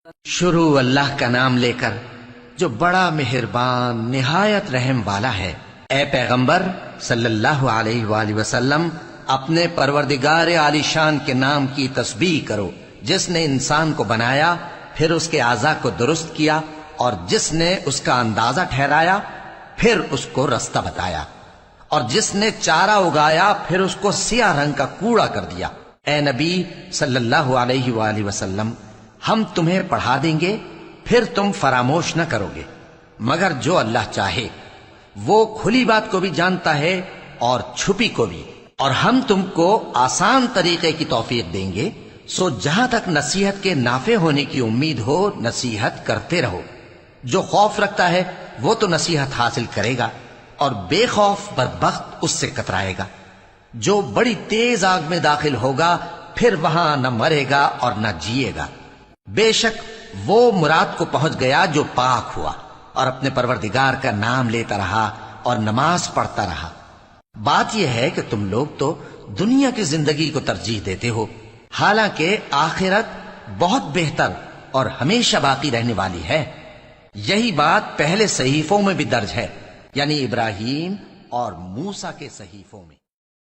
شروع اللہ کا نام لے کر جو بڑا مہربان نہایت رحم والا ہے۔ اے پیغمبر صلی اللہ علیہ وآلہ وسلم، اپنے پروردگار عالی شان کے نام کی تسبیح کرو، جس نے انسان کو بنایا، پھر اس کے اعضاء کو درست کیا، اور جس نے اس کا اندازہ ٹھہرایا، پھر اس کو رستہ بتایا، اور جس نے چارہ اگایا، پھر اس کو سیاہ رنگ کا کوڑا کر دیا۔ اے نبی صلی اللہ علیہ وآلہ وسلم، ہم تمہیں پڑھا دیں گے، پھر تم فراموش نہ کرو گے، مگر جو اللہ چاہے۔ وہ کھلی بات کو بھی جانتا ہے اور چھپی کو بھی، اور ہم تم کو آسان طریقے کی توفیق دیں گے، سو جہاں تک نصیحت کے نافع ہونے کی امید ہو نصیحت کرتے رہو۔ جو خوف رکھتا ہے وہ تو نصیحت حاصل کرے گا، اور بے خوف بدبخت اس سے کترائے گا۔ جو بڑی تیز آگ میں داخل ہوگا، پھر وہاں نہ مرے گا اور نہ جیے گا۔ بے شک وہ مراد کو پہنچ گیا جو پاک ہوا، اور اپنے پروردگار کا نام لیتا رہا اور نماز پڑھتا رہا۔ بات یہ ہے کہ تم لوگ تو دنیا کی زندگی کو ترجیح دیتے ہو، حالانکہ آخرت بہت بہتر اور ہمیشہ باقی رہنے والی ہے۔ یہی بات پہلے صحیفوں میں بھی درج ہے، یعنی ابراہیم اور موسیٰ کے صحیفوں میں۔